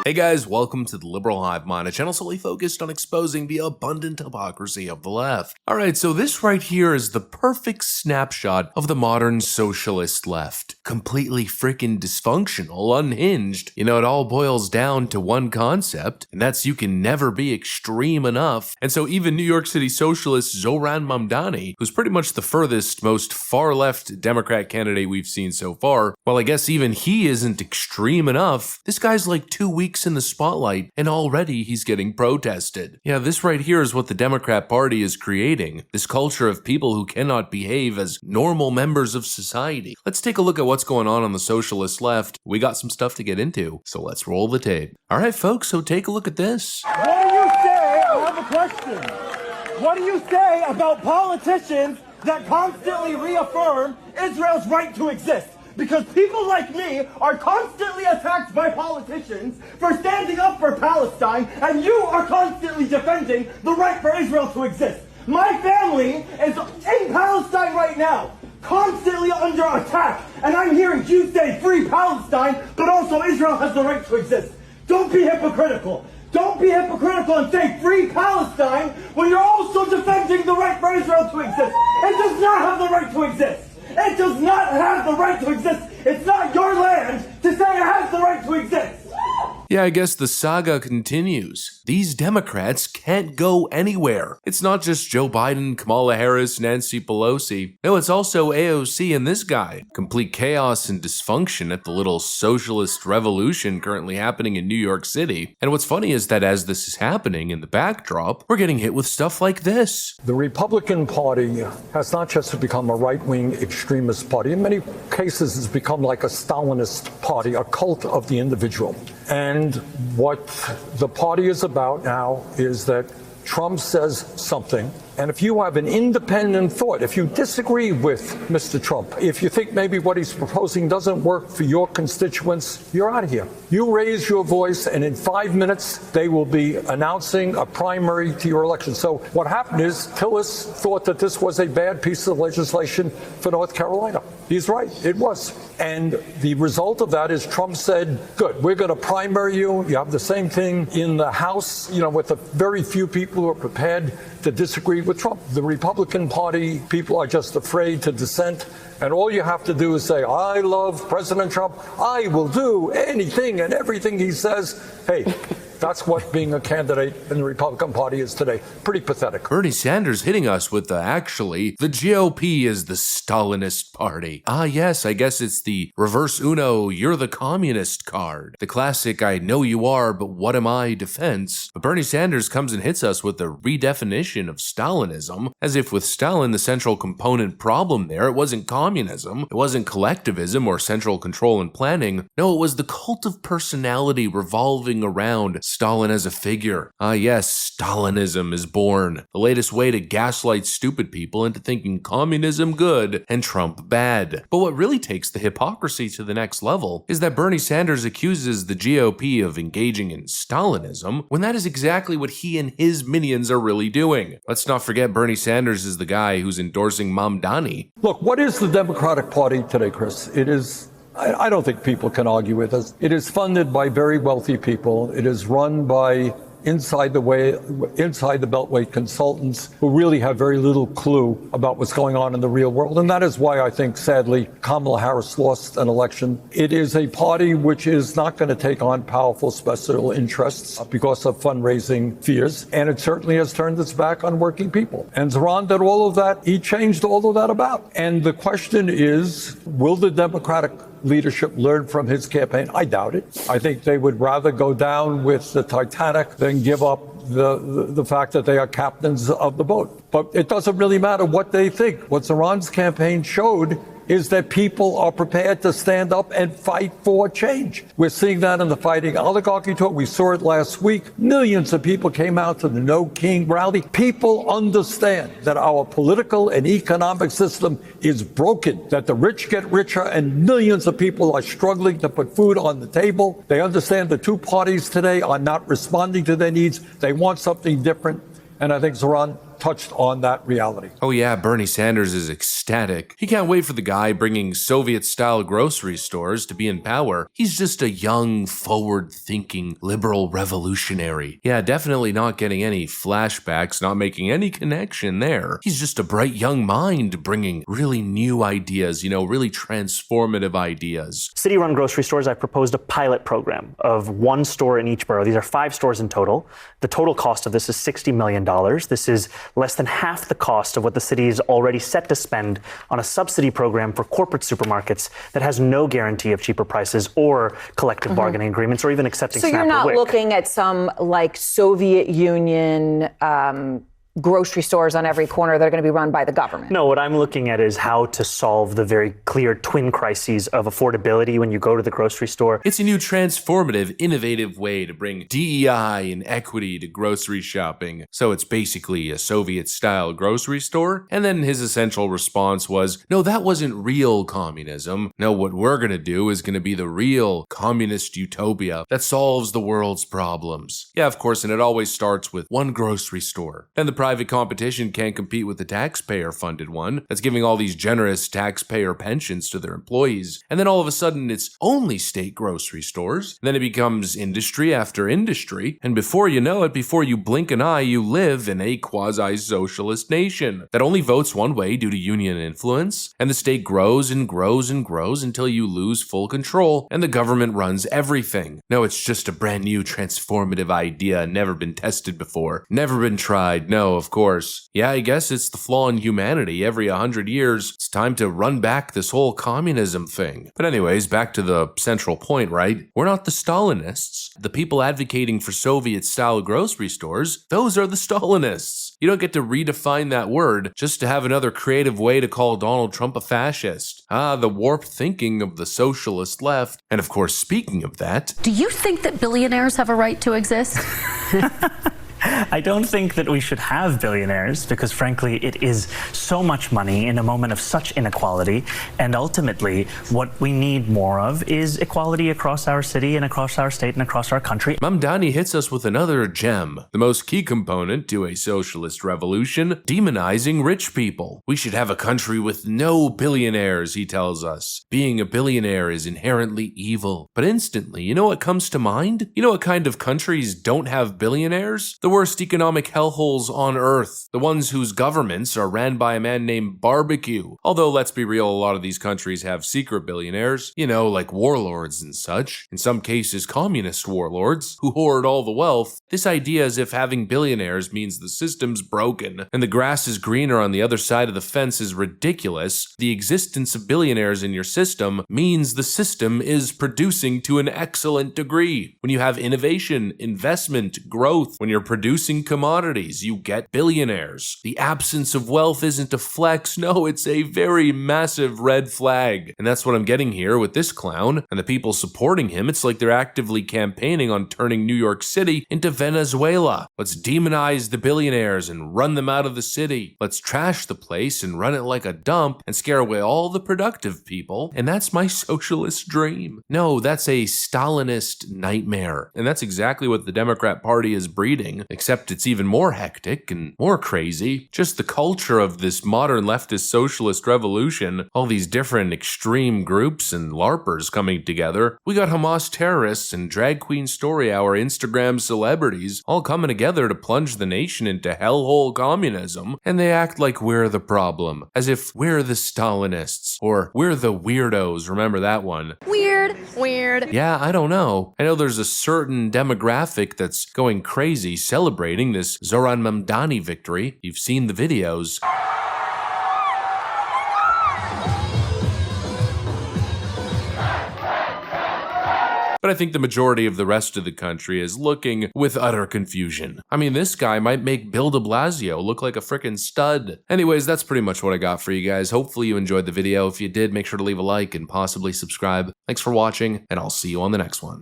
Hey guys, welcome to the Liberal Hive Mind, a channel solely focused on exposing the abundant hypocrisy of the left. Alright, so this right here is the perfect snapshot of the modern socialist left. Completely freaking dysfunctional, unhinged. You know, it all boils down to one concept, and that's you can never be extreme enough. And so even New York City socialist Zoran Mamdani, who's pretty much the furthest, most far-left Democrat candidate we've seen so far, well, I guess even he isn't extreme enough. This guy's like 2 weeks in the spotlight, and already he's getting protested. Yeah, this right here is what the Democrat Party is creating. This culture of people who cannot behave as normal members of society. Let's take a look at what's going on the socialist left. We got some stuff to get into, so let's roll the tape. Alright folks, so take a look at this. What do you say? I have a question. What do you say about politicians that constantly reaffirm Israel's right to exist? Because people like me are constantly attacked by politicians for standing up for Palestine, and you are constantly defending the right for Israel to exist. My family is in Palestine right now, constantly under attack, and I'm hearing you say free Palestine, but also Israel has the right to exist. Don't be hypocritical. Don't be hypocritical and say free Palestine when you're also defending the right for Israel to exist. It does not have the right to exist. It does not have the right to exist. It's not your land to say it has the right to exist. Yeah, I guess the saga continues. These Democrats can't go anywhere. It's not just Joe Biden, Kamala Harris, Nancy Pelosi. No, it's also AOC and this guy. Complete chaos and dysfunction at the little socialist revolution currently happening in New York City. And what's funny is that as this is happening in the backdrop, we're getting hit with stuff like this. The Republican Party has not just become a right-wing extremist party. In many cases, it's become like a Stalinist party, a cult of the individual. And what the party is about now is that Trump says something, and if you have an independent thought, if you disagree with Mr. Trump, if you think maybe what he's proposing doesn't work for your constituents, you're out of here. You raise your voice, and in 5 minutes, they will be announcing a primary to your election. So what happened is Tillis thought that this was a bad piece of legislation for North Carolina. He's right, it was. And the result of that is Trump said, good, we're going to primary you. You have the same thing in the House, with the very few people who are prepared to disagree with Trump. The Republican Party, people are just afraid to dissent. And all you have to do is say, I love President Trump. I will do anything and everything he says. Hey, that's what being a candidate in the Republican Party is today. Pretty pathetic. Bernie Sanders hitting us with the GOP is the Stalinist party. Ah yes, I guess it's the reverse Uno, you're the communist card. The classic I know you are, but what am I defense. But Bernie Sanders comes and hits us with the redefinition of Stalinism, as if with Stalin the central component problem there, it wasn't communism, it wasn't collectivism or central control and planning. No, it was the cult of personality revolving around Stalin as a figure. Ah yes, Stalinism is born. The latest way to gaslight stupid people into thinking communism good and Trump bad. But what really takes the hypocrisy to the next level is that Bernie Sanders accuses the GOP of engaging in Stalinism when that is exactly what he and his minions are really doing. Let's not forget Bernie Sanders is the guy who's endorsing Mamdani. Look, what is the Democratic Party today, Chris? It is, I don't think people can argue with us. It is funded by very wealthy people. It is run by inside the Beltway consultants who really have very little clue about what's going on in the real world. And that is why I think, sadly, Kamala Harris lost an election. It is a party which is not going to take on powerful special interests because of fundraising fears. And it certainly has turned its back on working people. And Zoran did all of that. He changed all of that about. And the question is, will the Democratic leadership learn from his campaign? I doubt it. I think they would rather go down with the Titanic than give up the fact that they are captains of the boat. But it doesn't really matter what they think. What Zoran's campaign showed is that people are prepared to stand up and fight for change. We're seeing that in the Fighting Oligarchy talk. We saw it last week. Millions of people came out to the No King rally. People understand that our political and economic system is broken, that the rich get richer and millions of people are struggling to put food on the table. They understand the two parties today are not responding to their needs. They want something different. And I think Zoran touched on that reality. Oh yeah, Bernie Sanders is ecstatic. He can't wait for the guy bringing Soviet-style grocery stores to be in power. He's just a young, forward-thinking, liberal revolutionary. Yeah, definitely not getting any flashbacks, not making any connection there. He's just a bright young mind bringing really new ideas, really transformative ideas. City-run grocery stores, I've proposed a pilot program of one store in each borough. These are 5 stores in total. The total cost of this is $60 million. This is less than half the cost of what the city is already set to spend on a subsidy program for corporate supermarkets that has no guarantee of cheaper prices or collective bargaining agreements or even accepting So SNAP you're or not WIC. looking at some like Soviet Union grocery stores on every corner that are going to be run by the government? No, what I'm looking at is how to solve the very clear twin crises of affordability when you go to the grocery store. It's a new transformative, innovative way to bring DEI and equity to grocery shopping. So it's basically a Soviet-style grocery store. And then his essential response was, no, that wasn't real communism. No, what we're gonna do is gonna be the real communist utopia that solves the world's problems. Yeah, of course, and it always starts with one grocery store. And the private competition can't compete with the taxpayer-funded one that's giving all these generous taxpayer pensions to their employees. And then all of a sudden, it's only state grocery stores. Then it becomes industry after industry. And before you know it, before you blink an eye, you live in a quasi-socialist nation that only votes one way due to union influence. And the state grows and grows and grows until you lose full control and the government runs everything. No, it's just a brand new transformative idea, never been tested before, never been tried. No, of course. Yeah, I guess it's the flaw in humanity. Every 100 years, it's time to run back this whole communism thing. But anyways, back to the central point, right? We're not the Stalinists. The people advocating for Soviet-style grocery stores, those are the Stalinists. You don't get to redefine that word just to have another creative way to call Donald Trump a fascist. The warped thinking of the socialist left. And of course, speaking of that, do you think that billionaires have a right to exist? I don't think that we should have billionaires because, frankly, it is so much money in a moment of such inequality. And ultimately, what we need more of is equality across our city and across our state and across our country. Mamdani hits us with another gem, the most key component to a socialist revolution, demonizing rich people. We should have a country with no billionaires, he tells us. Being a billionaire is inherently evil. But instantly, you know what comes to mind? You know what kind of countries don't have billionaires? The worst economic hellholes on earth. The ones whose governments are ran by a man named Barbecue. Although, let's be real, a lot of these countries have secret billionaires, like warlords and such. In some cases, communist warlords who hoard all the wealth. This idea as if having billionaires means the system's broken and the grass is greener on the other side of the fence is ridiculous. The existence of billionaires in your system means the system is producing to an excellent degree. When you have innovation, investment, growth, when you're producing commodities, you get billionaires. The absence of wealth isn't a flex, no, it's a very massive red flag. And that's what I'm getting here with this clown and the people supporting him. It's like they're actively campaigning on turning New York City into Venezuela. Let's demonize the billionaires and run them out of the city. Let's trash the place and run it like a dump and scare away all the productive people. And that's my socialist dream. No, that's a Stalinist nightmare. And that's exactly what the Democrat Party is breeding, except it's even more hectic and more crazy. Just the culture of this modern leftist socialist revolution, all these different extreme groups and LARPers coming together. We got Hamas terrorists and drag queen story hour Instagram celebrities all coming together to plunge the nation into hellhole communism, and they act like we're the problem, as if we're the Stalinists, or we're the weirdos, remember that one? Weird. Yeah, I don't know. I know there's a certain demographic that's going crazy celebrating this Zoran Mamdani victory. You've seen the videos. But I think the majority of the rest of the country is looking with utter confusion. I mean, this guy might make Bill de Blasio look like a frickin' stud. Anyways, that's pretty much what I got for you guys. Hopefully you enjoyed the video. If you did, make sure to leave a like and possibly subscribe. Thanks for watching, and I'll see you on the next one.